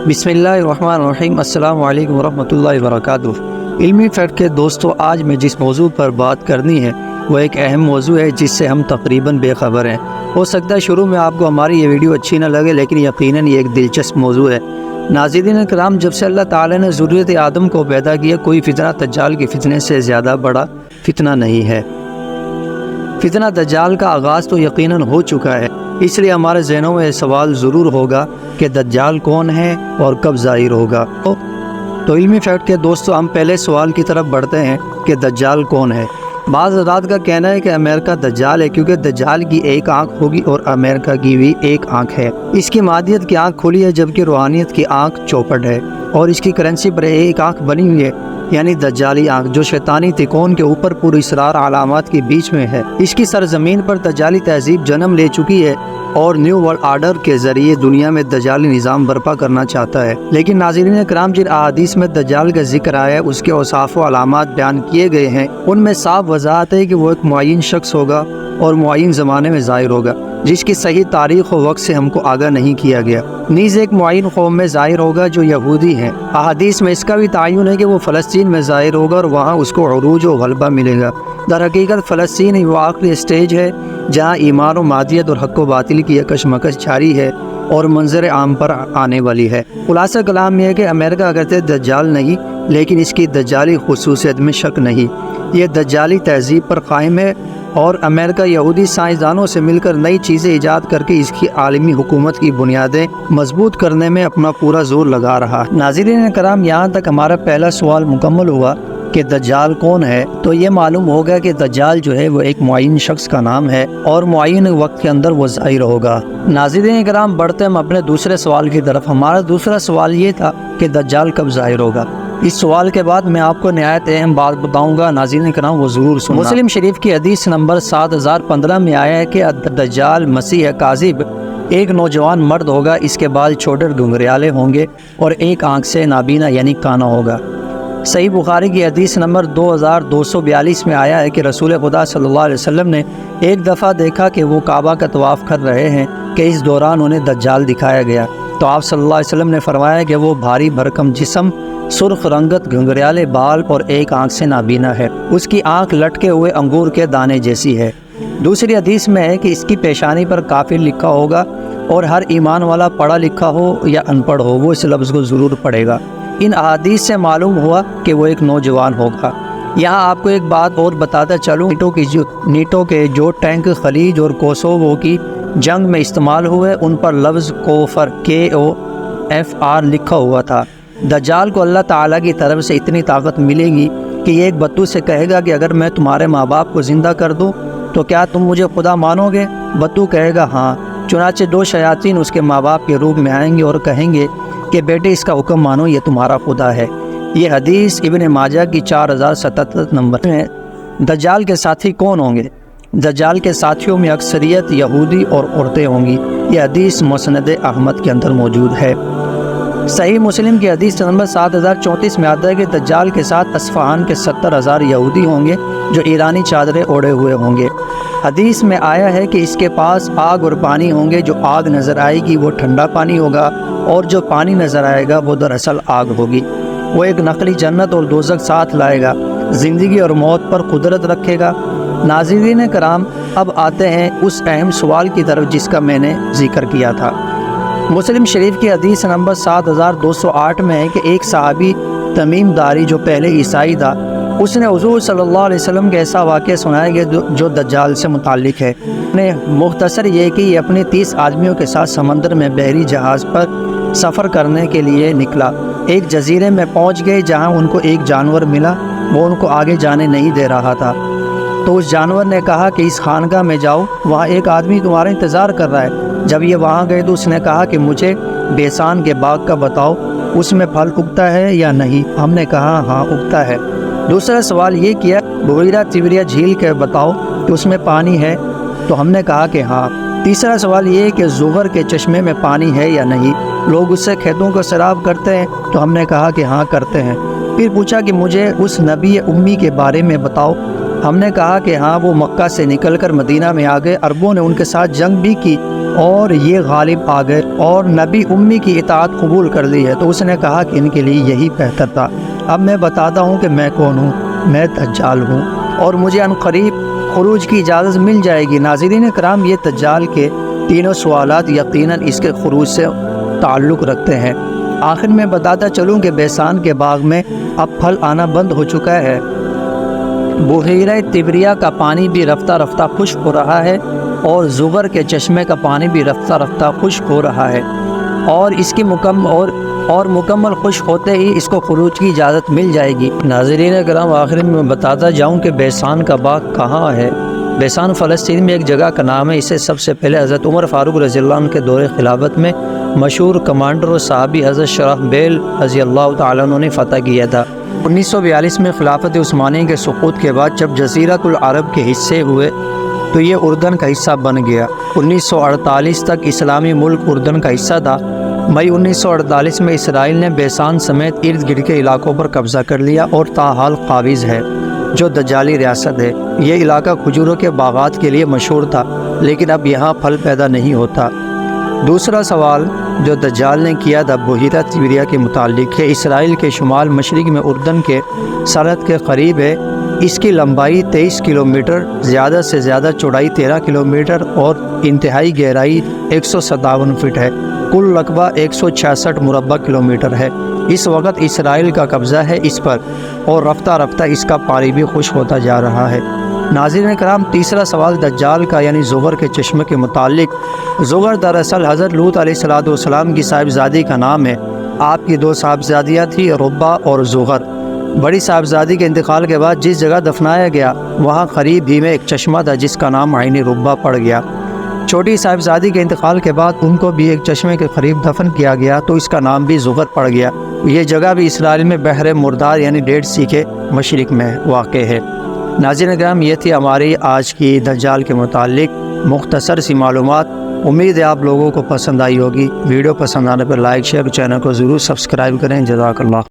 بسم اللہ الرحمن الرحیم۔ السلام علیکم ورحمۃ اللہ وبرکاتہ۔ علمی فیکٹ کے دوستو، آج میں جس موضوع پر بات کرنی ہے وہ ایک اہم موضوع ہے جس سے ہم تقریباً بے خبر ہیں۔ ہو سکتا ہے شروع میں آپ کو ہماری یہ ویڈیو اچھی نہ لگے، لیکن یقیناً یہ ایک دلچسپ موضوع ہے۔ ناظرین کرام، جب سے اللہ تعالیٰ نے ذریت آدم کو پیدا کیا، کوئی فتنہ دجال کے فتنے سے زیادہ بڑا فتنہ نہیں ہے۔ فتنہ دجال کا آغاز تو یقیناً ہو چکا ہے، اس لیے ہمارے ذہنوں میں سوال ضرور ہوگا کہ دجال کون ہے اور کب ظاہر ہوگا۔ تو علمی فیکٹ کے دوستو، ہم پہلے سوال کی طرف بڑھتے ہیں کہ دجال کون ہے۔ بعض حضرات کا کہنا ہے کہ امریکہ دجال ہے، کیونکہ دجال کی ایک آنکھ ہوگی اور امریکہ کی بھی ایک آنکھ ہے۔ اس کی مادیت کی آنکھ کھلی ہے، جبکہ روحانیت کی آنکھ چوپٹ ہے، اور اس کی کرنسی پر ایک آنکھ بنی ہوئی ہے، یعنی دجالی آنکھ، جو شیطانی تکون کے اوپر پوری اسرار علامات کے بیچ میں ہے۔ اس کی سرزمین پر دجالی تہذیب جنم لے چکی ہے اور نیو ورلڈ آرڈر کے ذریعے دنیا میں دجالی نظام برپا کرنا چاہتا ہے۔ لیکن ناظرین کرام، جن احادیث میں دجال کا ذکر آیا ہے، اس کے اوصاف و علامات بیان کیے گئے ہیں، ان میں صاف وضاحت ہے کہ وہ ایک معین شخص ہوگا اور معین زمانے میں ظاہر ہوگا، جس کی صحیح تاریخ و وقت سے ہم کو آگاہ نہیں کیا گیا۔ نیز ایک معین قوم میں ظاہر ہوگا جو یہودی ہیں۔ احادیث میں اس کا بھی تعین ہے کہ وہ فلسطین میں ظاہر ہوگا اور وہاں اس کو عروج و غلبہ ملے گا۔ در حقیقت فلسطین وہ آخری اسٹیج ہے جہاں ایمان و مادیت اور حق و باطل کی کشمکش جاری ہے اور منظر عام پر آنے والی ہے۔ خلاصہ کلام یہ ہے کہ امریکہ اگرچہ دجال نہیں، لیکن اس کی دجالی خصوصیت میں شک نہیں۔ یہ دجالی تہذیب پر قائم ہے، اور امریکہ یہودی سائنسدانوں سے مل کر نئی چیزیں ایجاد کر کے اس کی عالمی حکومت کی بنیادیں مضبوط کرنے میں اپنا پورا زور لگا رہا ہے۔ ناظرین کرام، یہاں تک ہمارا پہلا سوال مکمل ہوا کہ دجال کون ہے، تو یہ معلوم ہوگا کہ دجال جو ہے وہ ایک معین شخص کا نام ہے اور معین وقت کے اندر وہ ظاہر ہوگا۔ ناظرین کرام، بڑھتے ہم اپنے دوسرے سوال کی طرف۔ ہمارا دوسرا سوال یہ تھا کہ دجال کب ظاہر ہوگا۔ اس سوال کے بعد میں آپ کو نہایت اہم بات بتاؤں گا، ناظرین کرام وہ ضرور سننا۔ مسلم شریف کی حدیث نمبر 7015 میں آیا ہے کہ دجال مسیح کاذب ایک نوجوان مرد ہوگا، اس کے بال چھوٹے گھنگریالے ہوں گے اور ایک آنکھ سے نابینا یعنی کانا ہوگا۔ صحیح بخاری کی حدیث نمبر 2242 میں آیا ہے کہ رسول خدا صلی اللہ علیہ وسلم نے ایک دفعہ دیکھا کہ وہ کعبہ کا طواف کر رہے ہیں کہ اس دوران انہیں دجال دکھایا گیا، تو آپ صلی اللہ علیہ وسلم نے فرمایا کہ وہ بھاری بھرکم جسم، سرخ رنگت، گھنگریالے بال اور ایک آنکھ سے نابینا ہے، اس کی آنکھ لٹکے ہوئے انگور کے دانے جیسی ہے۔ دوسری حدیث میں ہے کہ اس کی پیشانی پر کافر لکھا ہوگا، اور ہر ایمان والا پڑھا لکھا ہو یا ان پڑھ ہو وہ اس لفظ کو ضرور پڑھے گا۔ ان احادیث سے معلوم ہوا کہ وہ ایک نوجوان ہوگا۔ یہاں آپ کو ایک بات اور بتاتا چلوں، نیٹو کے جو ٹینک خلیج اور کوسوو کی جنگ میں استعمال ہوئے، ان پر لفظ کوفر KOFR لکھا ہوا تھا۔ دجال کو اللہ تعالیٰ کی طرف سے اتنی طاقت ملے گی کہ یہ ایک بدو سے کہے گا کہ اگر میں تمہارے ماں باپ کو زندہ کر دوں تو کیا تم مجھے خدا مانو گے؟ بدو کہے گا ہاں۔ چنانچہ دو شیاطین اس کے ماں باپ کے روپ میں آئیں گے اور کہیں گے کہ بیٹے اس کا حکم مانو، یہ تمہارا خدا ہے۔ یہ حدیث ابن ماجہ کی 4077 نمبر میں۔ دجال کے ساتھی کون ہوں گے؟ دجال کے ساتھیوں میں اکثریت یہودی اور عورتیں ہوں گی۔ یہ حدیث مسند احمد کے اندر موجود ہے۔ صحیح مسلم کی حدیث نمبر 7034 میں آتا ہے کہ دجال کے ساتھ اصفہان کے 70,000 یہودی ہوں گے جو ایرانی چادریں اوڑھے ہوئے ہوں گے۔ حدیث میں آیا ہے کہ اس کے پاس آگ اور پانی ہوں گے، جو آگ نظر آئے گی وہ ٹھنڈا پانی ہوگا، اور جو پانی نظر آئے گا وہ دراصل آگ ہوگی۔ وہ ایک نقلی جنت اور دوزخ ساتھ لائے گا، زندگی اور موت پر قدرت رکھے گا۔ ناظرین کرام، اب آتے ہیں اس اہم سوال کی طرف جس کا میں نے ذکر کیا تھا۔ مسلم شریف کی حدیث نمبر 7208 میں ہے کہ ایک صحابی تمیم داری جو پہلے عیسائی تھا، اس نے حضور صلی اللہ علیہ وسلم کے ایسا واقعہ سنایا کہ جو دجال سے متعلق ہے۔ نے مختصر یہ کہ یہ اپنے 30 آدمیوں کے ساتھ سمندر میں بحری جہاز پر سفر کرنے کے لیے نکلا۔ ایک جزیرے میں پہنچ گئے جہاں ان کو ایک جانور ملا، وہ ان کو آگے جانے نہیں دے رہا تھا۔ تو اس جانور نے کہا کہ اس خانقاہ میں جاؤ، وہاں ایک آدمی تمہارا انتظار کر رہا ہے۔ جب یہ وہاں گئے تو اس نے کہا کہ مجھے بیسان کے باغ کا بتاؤ، اس میں پھل اگتا ہے یا نہیں؟ ہم نے کہا ہاں اگتا ہے۔ دوسرا سوال یہ کیا، بحیرہ تیبریہ جھیل کے بتاؤ کہ اس میں پانی ہے؟ تو ہم نے کہا کہ ہاں۔ تیسرا سوال یہ کہ زغر کے چشمے میں پانی ہے یا نہیں؟ لوگ اس سے کھیتوں کو سیراب کرتے ہیں؟ تو ہم نے کہا کہ ہاں کرتے ہیں۔ پھر پوچھا کہ مجھے اس نبی امی کے بارے میں بتاؤ۔ ہم نے کہا کہ ہاں، وہ مکہ سے نکل کر مدینہ میں آ گئے، عربوں نے ان کے ساتھ جنگ بھی کی اور یہ غالب آ گئے اور نبی امی کی اطاعت قبول کر لی ہے، تو اس نے کہا کہ ان کے لیے یہی بہتر تھا۔ اب میں بتاتا ہوں کہ میں کون ہوں، میں دجال ہوں اور مجھے عنقریب خروج کی اجازت مل جائے گی۔ ناظرین کرام، یہ دجال کے تینوں سوالات یقیناً اس کے خروج سے تعلق رکھتے ہیں۔ آخر میں بتاتا چلوں کہ بیسان کے باغ میں اب پھل آنا بند ہو چکا ہے، بحیرہ طبریہ کا پانی بھی رفتہ رفتہ خشک ہو رہا ہے اور زغر کے چشمے کا پانی بھی رفتہ رفتہ خشک ہو رہا ہے، اور اس کی مکمل خشک ہوتے ہی اس کو خروج کی اجازت مل جائے گی۔ ناظرین کرام، آخر میں بتاتا جاؤں کہ بیسان کا باغ کہاں ہے۔ بیسان فلسطین میں ایک جگہ کا نام ہے۔ اسے سب سے پہلے حضرت عمر فاروق رضی اللہ عنہ کے دور خلافت میں مشہور کمانڈر و صحابی حضرت شرحبیل رضی اللہ تعالیٰ عنہ نے فتح کیا تھا۔ 1942 میں خلافت عثمانیہ کے سقوط کے بعد جب جزیرۃ العرب کے حصے ہوئے تو یہ اردن کا حصہ بن گیا۔ 1948 تک اسلامی ملک اردن کا حصہ تھا۔ مئی 1948 میں اسرائیل نے بیسان سمیت ارد گرد کے علاقوں پر قبضہ کر لیا اور تاحال قابض ہے، جو دجالی ریاست ہے۔ یہ علاقہ کھجوروں کے باغات کے لیے مشہور تھا، لیکن اب یہاں پھل پیدا نہیں ہوتا۔ دوسرا سوال جو دجال نے کیا تھا بحیرہ طبریہ کے متعلق ہے۔ اسرائیل کے شمال مشرق میں اردن کے سرحد کے قریب ہے۔ اس کی لمبائی 23 کلومیٹر، زیادہ سے زیادہ چوڑائی 13 کلومیٹر اور انتہائی گہرائی 157 فٹ ہے۔ کل رقبہ 166 مربع کلومیٹر ہے۔ اس وقت اسرائیل کا قبضہ ہے اس پر اور رفتہ رفتہ اس کا پانی بھی خشک ہوتا جا رہا ہے۔ ناظرین کرام، تیسرا سوال دجال کا یعنی زغر کے چشمے کے متعلق۔ زغر دراصل حضرت لوط علیہ السلام کی صاحبزادی کا نام ہے۔ آپ کی 2 صاحبزادیاں تھیں، ربہ اور زغر۔ بڑی صاحبزادی کے انتقال کے بعد جس جگہ دفنایا گیا وہاں قریب ہی میں ایک چشمہ تھا جس کا نام عین ربہ پڑ گیا۔ چھوٹی صاحبزادی کے انتقال کے بعد ان کو بھی ایک چشمے کے قریب دفن کیا گیا تو اس کا نام بھی زغر پڑ گیا۔ یہ جگہ بھی اسرائیل میں بحر مردار یعنی ڈیڈ سی کے مشرق میں واقع ہے۔ ناظرین کرام، یہ تھی ہماری آج کی دجال کے متعلق مختصر سی معلومات۔ امید ہے آپ لوگوں کو پسند آئی ہوگی۔ ویڈیو پسند آنے پر لائک شیئر، چینل کو ضرور سبسکرائب کریں۔ جزاک اللہ۔